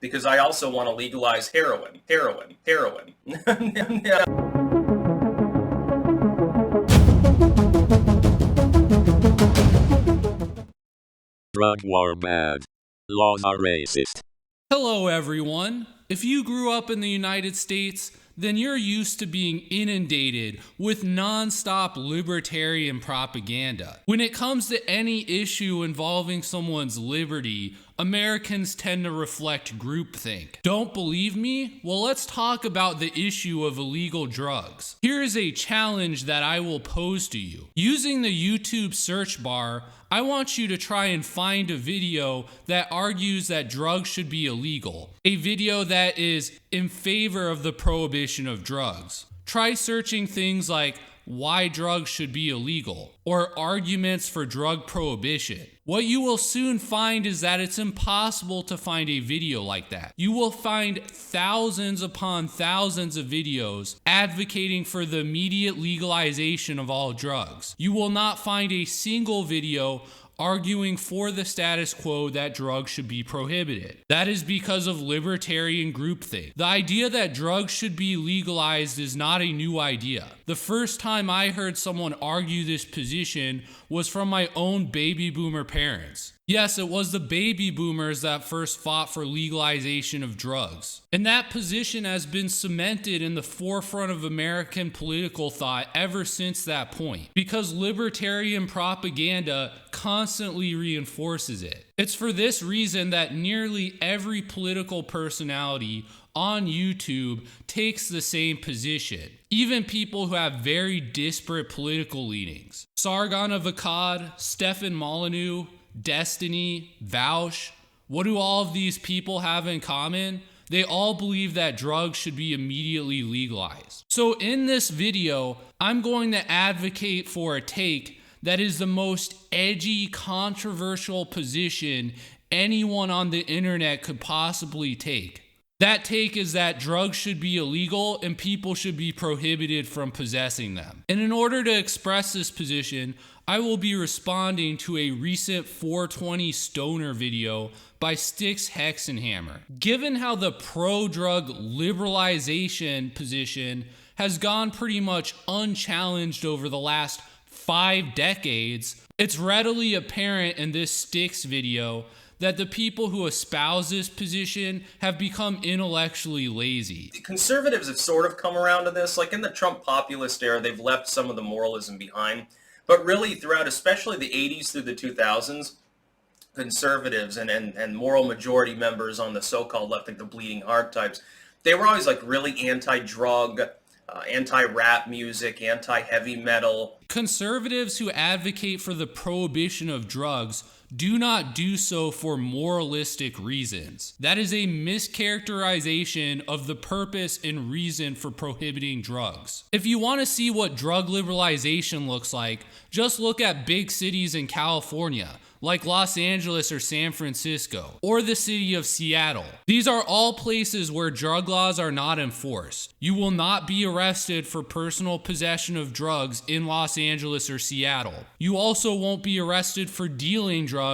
because I also want to legalize heroin. Drug war bad. Laws are racist. Hello, everyone. If you grew up in the United States, then you're used to being inundated with non-stop libertarian propaganda. When it comes to any issue involving someone's liberty, Americans tend to reflect groupthink. Don't believe me? Well, let's talk about the issue of illegal drugs. Here is a challenge that I will pose to you. Using the YouTube search bar, I want you to try and find a video that argues that drugs should be illegal. A video that is in favor of the prohibition of drugs. Try searching things like why drugs should be illegal or arguments for drug prohibition. What you will soon find is that it's impossible to find a video like that. You will find thousands upon thousands of videos advocating for the immediate legalization of all drugs. You will not find a single video arguing for the status quo that drugs should be prohibited. That is because of libertarian groupthink. The idea that drugs should be legalized is not a new idea. The first time I heard someone argue this position was from my own baby boomer parents. Yes, it was the baby boomers that first fought for legalization of drugs. And that position has been cemented in the forefront of American political thought ever since that point, because libertarian propaganda constantly reinforces it. It's for this reason that nearly every political personality on YouTube takes the same position. Even people who have very disparate political leanings. Sargon of Akkad, Stefan Molyneux, Destiny, Vaush, what do all of these people have in common? They all believe that drugs should be immediately legalized. So in this video, I'm going to advocate for a take that is the most edgy, controversial position anyone on the internet could possibly take. That take is that drugs should be illegal and people should be prohibited from possessing them. And in order to express this position, I will be responding to a recent 420 Stoner video by Styxhexenhammer. Given how the pro-drug liberalization position has gone pretty much unchallenged over the last 5 decades, it's readily apparent in this Styx video that the people who espouse this position have become intellectually lazy. Conservatives have sort of come around to this. Like in the Trump populist era, they've left some of the moralism behind. But really throughout, especially the 80s through the 2000s, conservatives and moral majority members on the so-called left, like the bleeding heart types, they were always like really anti-drug, anti-rap music, anti-heavy metal. Conservatives who advocate for the prohibition of drugs do not do so for moralistic reasons. That is a mischaracterization of the purpose and reason for prohibiting drugs. If you want to see what drug liberalization looks like, just look at big cities in California, like Los Angeles or San Francisco, or the city of Seattle. These are all places where drug laws are not enforced. You will not be arrested for personal possession of drugs in Los Angeles or Seattle. You also won't be arrested for dealing drugs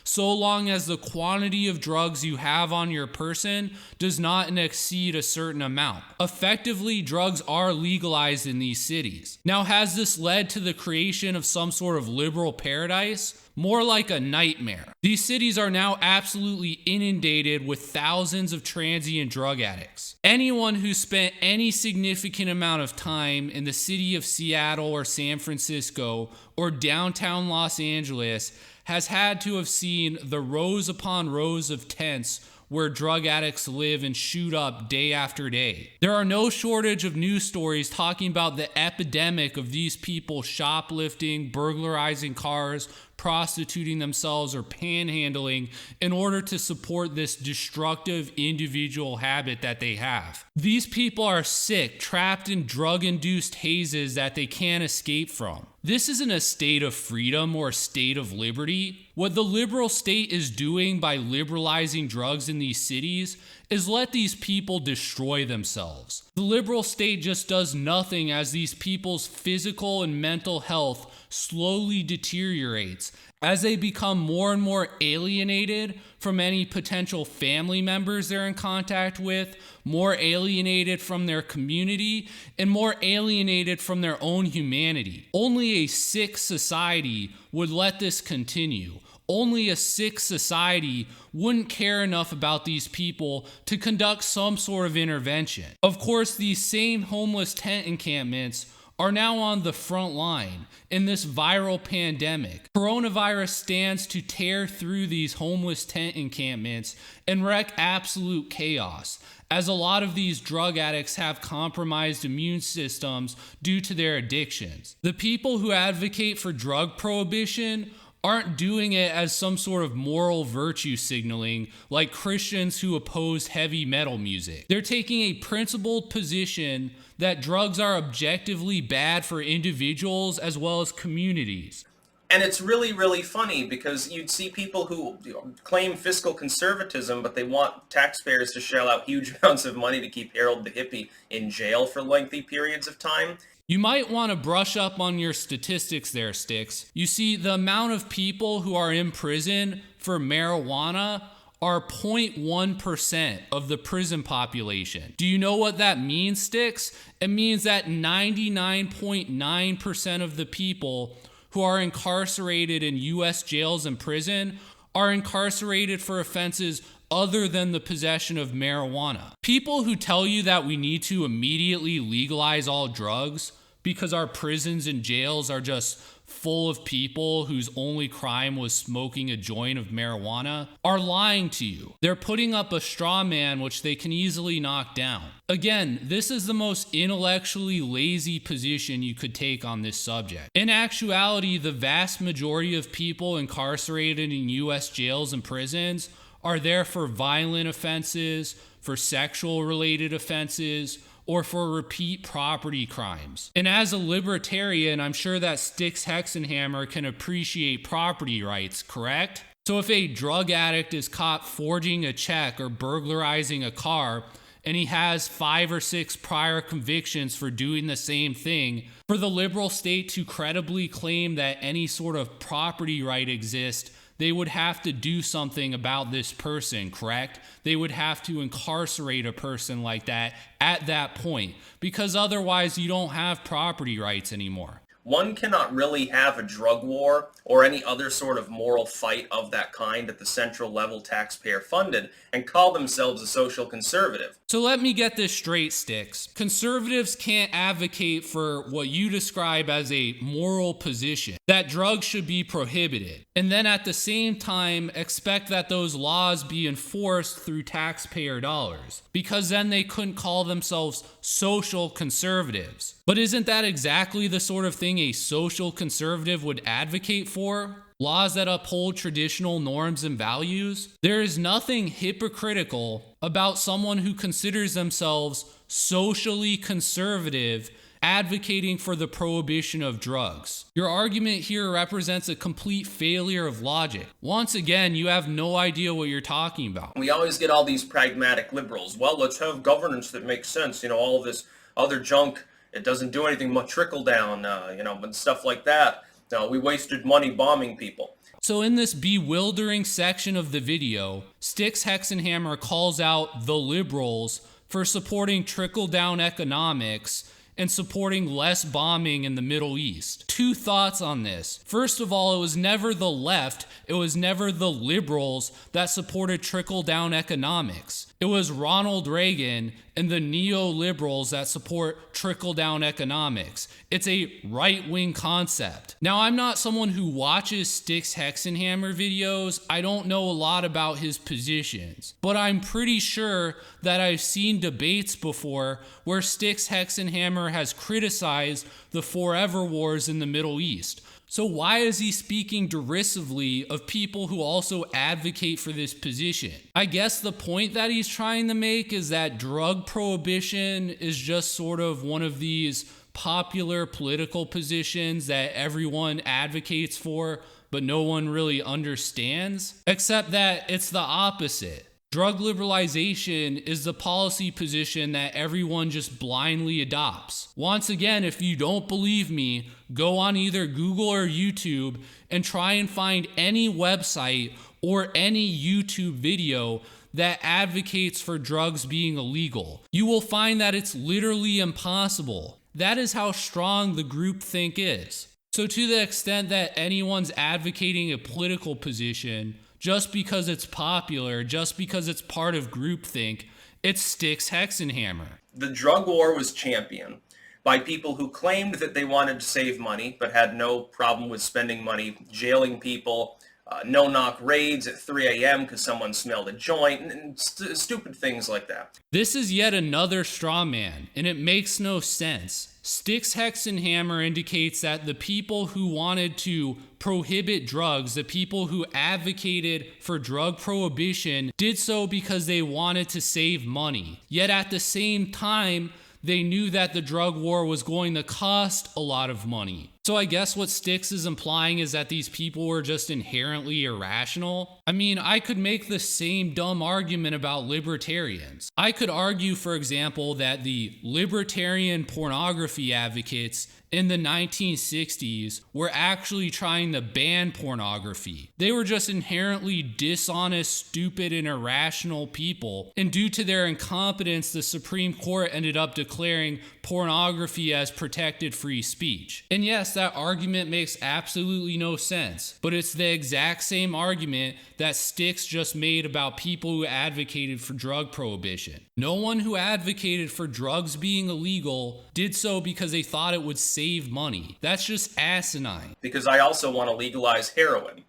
so long as the quantity of drugs you have on your person does not exceed a certain amount. Effectively, drugs are legalized in these cities. Now, has this led to the creation of some sort of liberal paradise? More like a nightmare. These cities are now absolutely inundated with thousands of transient drug addicts. Anyone who spent any significant amount of time in the city of Seattle or San Francisco or downtown Los Angeles has had to have seen the rows upon rows of tents where drug addicts live and shoot up day after day. There are no shortage of news stories talking about the epidemic of these people shoplifting, burglarizing cars, prostituting themselves, or panhandling in order to support this destructive individual habit that they have. These people are sick, trapped in drug-induced hazes that they can't escape from. This isn't a state of freedom or a state of liberty. What the liberal state is doing by liberalizing drugs in these cities is let these people destroy themselves. The liberal state just does nothing as these people's physical and mental health slowly deteriorates as they become more and more alienated from any potential family members they're in contact with, more alienated from their community, and more alienated from their own humanity. Only a sick society would let this continue. Only a sick society wouldn't care enough about these people to conduct some sort of intervention. Of course, these same homeless tent encampments are now on the front line in this viral pandemic. Coronavirus stands to tear through these homeless tent encampments and wreak absolute chaos, as a lot of these drug addicts have compromised immune systems due to their addictions. The people who advocate for drug prohibition aren't doing it as some sort of moral virtue signaling like Christians who oppose heavy metal music. They're taking a principled position that drugs are objectively bad for individuals as well as communities. And it's really, really funny because you'd see people who claim fiscal conservatism, but they want taxpayers to shell out huge amounts of money to keep Harold the Hippie in jail for lengthy periods of time. You might want to brush up on your statistics there, Styx. You see, the amount of people who are in prison for marijuana are 0.1% of the prison population. Do you know what that means, Styx? It means that 99.9% of the people who are incarcerated in U.S. jails and prison are incarcerated for offenses other than the possession of marijuana. People who tell you that we need to immediately legalize all drugs because our prisons and jails are just full of people whose only crime was smoking a joint of marijuana are lying to you. They're putting up a straw man which they can easily knock down. Again, this is the most intellectually lazy position you could take on this subject. In actuality, the vast majority of people incarcerated in U.S. jails and prisons are there for violent offenses, for sexual related offenses, or for repeat property crimes. And as a libertarian, I'm sure that Styxhexenhammer can appreciate property rights, correct? So if a drug addict is caught forging a check or burglarizing a car, and he has 5 or 6 prior convictions for doing the same thing, for the liberal state to credibly claim that any sort of property right exists, they would have to do something about this person, correct? They would have to incarcerate a person like that at that point, because otherwise you don't have property rights anymore. One cannot really have a drug war or any other sort of moral fight of that kind at the central level taxpayer funded and call themselves a social conservative. So let me get this straight, Styx. Conservatives can't advocate for what you describe as a moral position, that drugs should be prohibited, and then at the same time expect that those laws be enforced through taxpayer dollars, because then they couldn't call themselves social conservatives. But isn't that exactly the sort of thing a social conservative would advocate for? Laws that uphold traditional norms and values? There is nothing hypocritical about someone who considers themselves socially conservative advocating for the prohibition of drugs. Your argument here represents a complete failure of logic. Once again, you have no idea what you're talking about. We always get all these pragmatic liberals. Well, let's have governance that makes sense. All of this other junk, it doesn't do anything but trickle down, and stuff like that. No, we wasted money bombing people. So in this bewildering section of the video, Styxhexenhammer calls out the liberals for supporting trickle-down economics and supporting less bombing in the Middle East. 2 thoughts on this. First of all, it was never the left, it was never the liberals that supported trickle-down economics. It was Ronald Reagan and the neo-liberals that support trickle-down economics. It's a right-wing concept. Now, I'm not someone who watches Styxhexenhammer videos. I don't know a lot about his positions, but I'm pretty sure that I've seen debates before where Styxhexenhammer has criticized the forever wars in the Middle East. So why is he speaking derisively of people who also advocate for this position? I guess the point that he's trying to make is that drug prohibition is just sort of one of these popular political positions that everyone advocates for, but no one really understands. Except that it's the opposite. Drug liberalization is the policy position that everyone just blindly adopts. Once again, if you don't believe me, go on either Google or YouTube and try and find any website or any YouTube video that advocates for drugs being illegal. You will find that it's literally impossible. That is how strong the groupthink is. So to the extent that anyone's advocating a political position, just because it's popular, just because it's part of groupthink, it's Styxhexenhammer. The drug war was championed by people who claimed that they wanted to save money, but had no problem with spending money, jailing people, no-knock raids at 3 a.m. because someone smelled a joint, and stupid things like that. This is yet another straw man, and it makes no sense. Styxhexenhammer indicates that the people who wanted to prohibit drugs, the people who advocated for drug prohibition, did so because they wanted to save money. Yet at the same time, they knew that the drug war was going to cost a lot of money. So I guess what Styx is implying is that these people were just inherently irrational. I mean, I could make the same dumb argument about libertarians. I could argue, for example, that the libertarian pornography advocates in the 1960s were actually trying to ban pornography. They were just inherently dishonest, stupid, and irrational people. And due to their incompetence, the Supreme Court ended up declaring pornography as protected free speech. And yes, that argument makes absolutely no sense, but it's the exact same argument that Styx just made about people who advocated for drug prohibition. No one who advocated for drugs being illegal did so because they thought it would save money. That's just asinine. Because I also want to legalize heroin.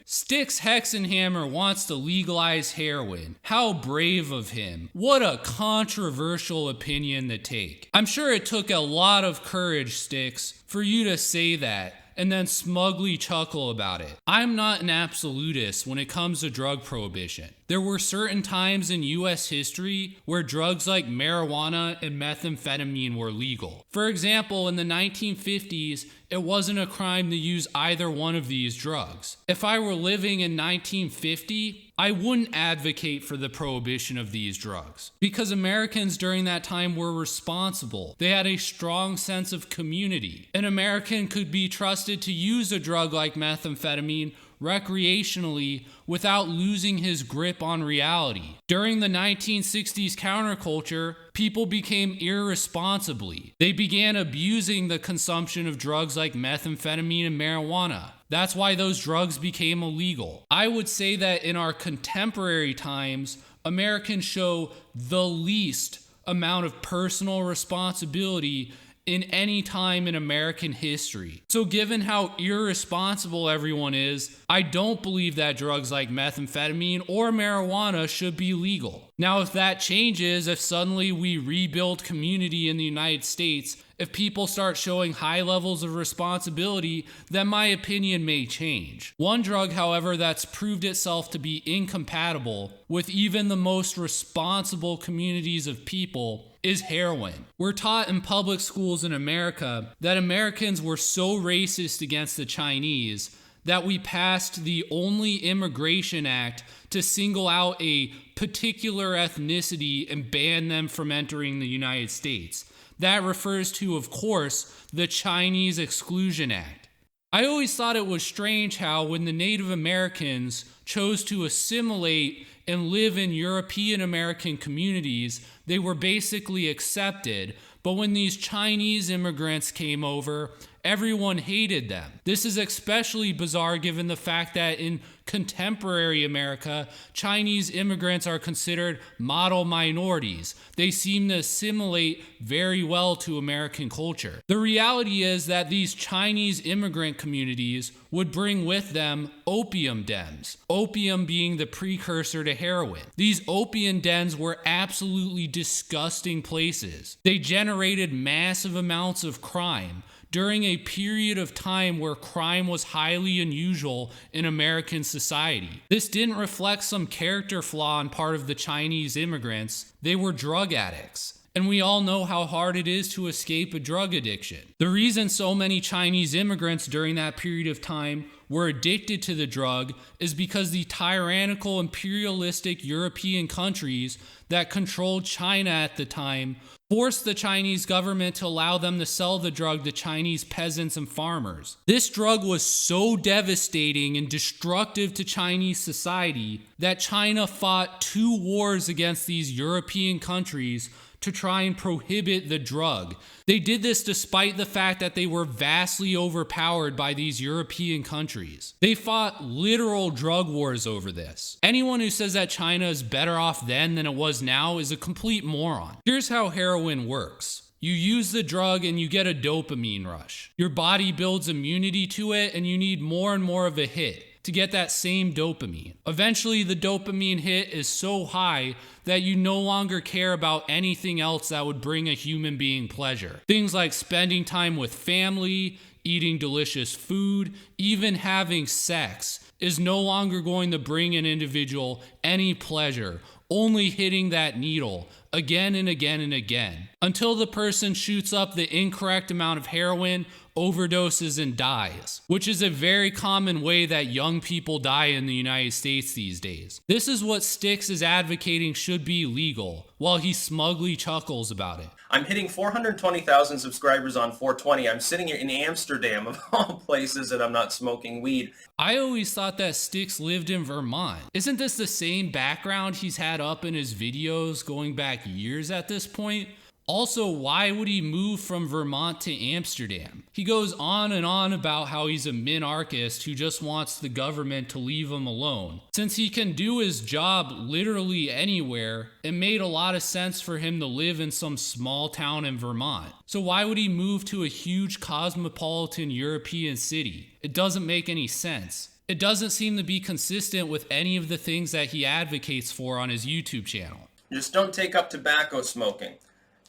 Styxhexenhammer wants to legalize heroin. How brave of him. What a controversial opinion to take. I'm sure it took a lot of courage, Styx, for you to say that and then smugly chuckle about it. I'm not an absolutist when it comes to drug prohibition. There were certain times in US history where drugs like marijuana and methamphetamine were legal. For example, in the 1950s, it wasn't a crime to use either one of these drugs. If I were living in 1950, I wouldn't advocate for the prohibition of these drugs because Americans during that time were responsible. They had a strong sense of community. An American could be trusted to use a drug like methamphetamine recreationally without losing his grip on reality. During the 1960s counterculture, people became irresponsibly. They began abusing the consumption of drugs like methamphetamine and marijuana. That's why those drugs became illegal. I would say that in our contemporary times, Americans show the least amount of personal responsibility in any time in American history. So given how irresponsible everyone is, I don't believe that drugs like methamphetamine or marijuana should be legal. Now, if that changes, if suddenly we rebuild community in the United States, if people start showing high levels of responsibility, then my opinion may change. One drug, however, that's proved itself to be incompatible with even the most responsible communities of people is heroin. We're taught in public schools in America that Americans were so racist against the Chinese that we passed the only immigration act to single out a particular ethnicity and ban them from entering the United States. That refers to, of course, the Chinese Exclusion Act. I always thought it was strange how when the Native Americans chose to assimilate and live in European American communities, they were basically accepted. But when these Chinese immigrants came over, everyone hated them. This is especially bizarre given the fact that in contemporary America, Chinese immigrants are considered model minorities. They seem to assimilate very well to American culture. The reality is that these Chinese immigrant communities would bring with them opium dens, opium being the precursor to heroin. These opium dens were absolutely disgusting places. They generated massive amounts of crime during a period of time where crime was highly unusual in American society. This didn't reflect some character flaw on part of the Chinese immigrants. They were drug addicts. And we all know how hard it is to escape a drug addiction. The reason so many Chinese immigrants during that period of time were addicted to the drug is because the tyrannical imperialistic European countries that controlled China at the time forced the Chinese government to allow them to sell the drug to Chinese peasants and farmers. This drug was so devastating and destructive to Chinese society that China fought 2 wars against these European countries to try and prohibit the drug. They did this despite the fact that they were vastly overpowered by these European countries. They fought literal drug wars over this. Anyone who says that China is better off then than it was now is a complete moron. Here's how heroin works. You use the drug and you get a dopamine rush. Your body builds immunity to it and you need more and more of a hit to get that same dopamine. Eventually, the dopamine hit is so high that you no longer care about anything else that would bring a human being pleasure. Things like spending time with family, eating delicious food, even having sex is no longer going to bring an individual any pleasure, only hitting that needle again and again and again until the person shoots up the incorrect amount of heroin, overdoses, and dies, which is a very common way that young people die in the United States these days. This is what Styx is advocating should be legal, while he smugly chuckles about it. I'm hitting 420,000 subscribers on 420. I'm sitting here in Amsterdam, of all places, and I'm not smoking weed. I always thought that Styx lived in Vermont. Isn't this the same background he's had up in his videos going back years at this point? Also, why would he move from Vermont to Amsterdam? He goes on and on about how he's a minarchist who just wants the government to leave him alone. Since he can do his job literally anywhere, it made a lot of sense for him to live in some small town in Vermont. So why would he move to a huge cosmopolitan European city? It doesn't make any sense. It doesn't seem to be consistent with any of the things that he advocates for on his YouTube channel. Just don't take up tobacco smoking.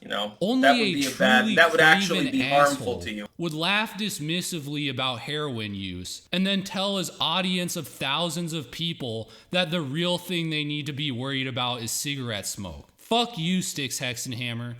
You know, only that would be that would actually be harmful to you. Would laugh dismissively about heroin use and then tell his audience of thousands of people that the real thing they need to be worried about is cigarette smoke. Fuck you, Styxhexenhammer.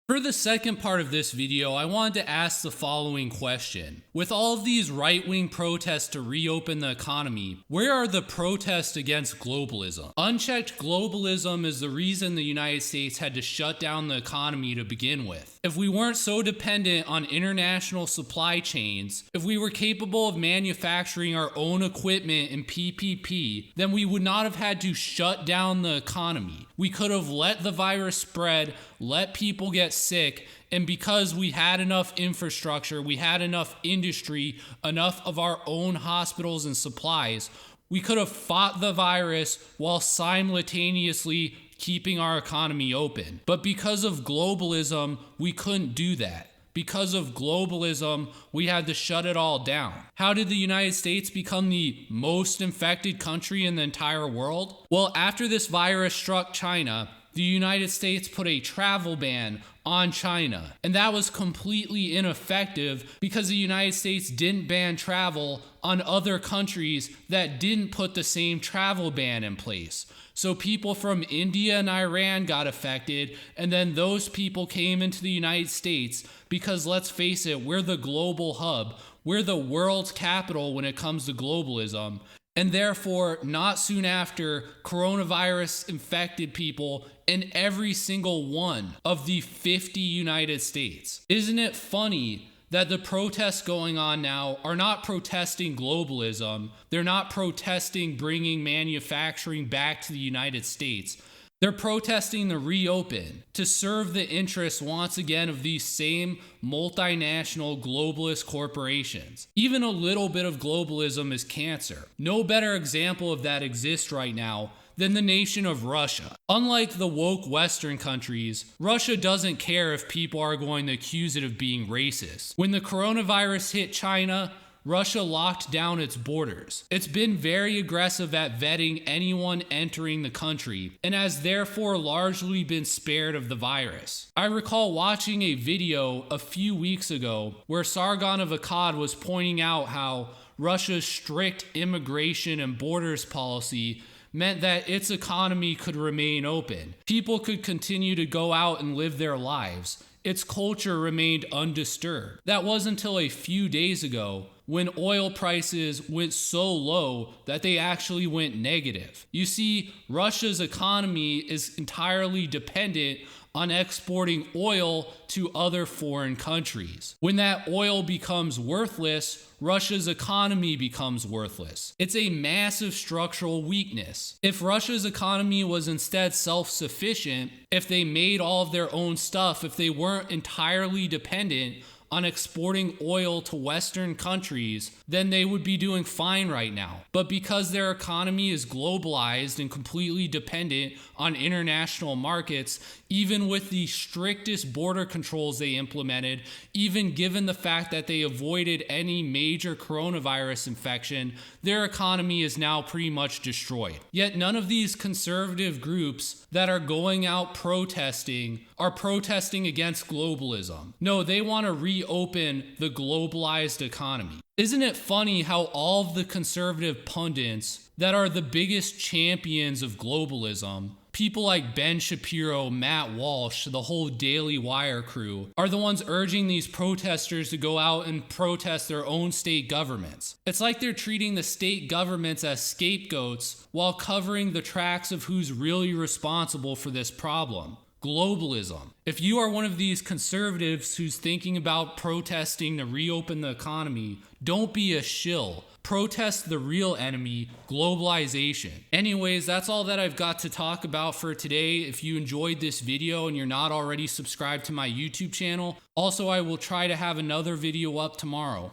For the second part of this video, I wanted to ask the following question. With all of these right-wing protests to reopen the economy, where are the protests against globalism? Unchecked globalism is the reason the United States had to shut down the economy to begin with. If we weren't so dependent on international supply chains, if we were capable of manufacturing our own equipment and PPP, then we would not have had to shut down the economy. We could have let the virus spread, let people get sick, and because we had enough infrastructure, we had enough industry, enough of our own hospitals and supplies, we could have fought the virus while simultaneously keeping our economy open. But because of globalism, we couldn't do that. Because of globalism, we had to shut it all down. How did the United States become the most infected country in the entire world? Well, after this virus struck China, the United States put a travel ban on China, and that was completely ineffective because the United States didn't ban travel on other countries that didn't put the same travel ban in place. So people from India and Iran got affected, and then those people came into the United States because, let's face it, we're the global hub. We're the world's capital when it comes to globalism. And therefore, not soon after, coronavirus infected people in every single one of the 50 United States. Isn't it funny that the protests going on now are not protesting globalism? They're not protesting bringing manufacturing back to the United States. They're protesting the reopen to serve the interests once again of these same multinational globalist corporations. Even a little bit of globalism is cancer. No better example of that exists right now than the nation of Russia. Unlike the woke Western countries, Russia doesn't care if people are going to accuse it of being racist. When the coronavirus hit China, Russia locked down its borders. It's been very aggressive at vetting anyone entering the country and has therefore largely been spared of the virus. I recall watching a video a few weeks ago where Sargon of Akkad was pointing out how Russia's strict immigration and borders policy meant that its economy could remain open. People could continue to go out and live their lives. its culture remained undisturbed. That wasn't until a few days ago when oil prices went so low that they actually went negative. You see, Russia's economy is entirely dependent on exporting oil to other foreign countries. When that oil becomes worthless, Russia's economy becomes worthless. It's a massive structural weakness. If Russia's economy was instead self-sufficient, if they made all of their own stuff, if they weren't entirely dependent on exporting oil to Western countries, then they would be doing fine right now. But because their economy is globalized and completely dependent on international markets, even with the strictest border controls they implemented, even given the fact that they avoided any major coronavirus infection, their economy is now pretty much destroyed. Yet none of these conservative groups that are going out protesting are protesting against globalism. No, they want to reopen the globalized economy. Isn't it funny how all of the conservative pundits that are the biggest champions of globalism, people like Ben Shapiro, Matt Walsh, the whole Daily Wire crew, are the ones urging these protesters to go out and protest their own state governments? It's like they're treating the state governments as scapegoats while covering the tracks of who's really responsible for this problem. Globalism. If you are one of these conservatives who's thinking about protesting to reopen the economy, don't be a shill. Protest the real enemy, globalization. Anyways, that's all that I've got to talk about for today. If you enjoyed this video and you're not already subscribed to my YouTube channel, also I will try to have another video up tomorrow.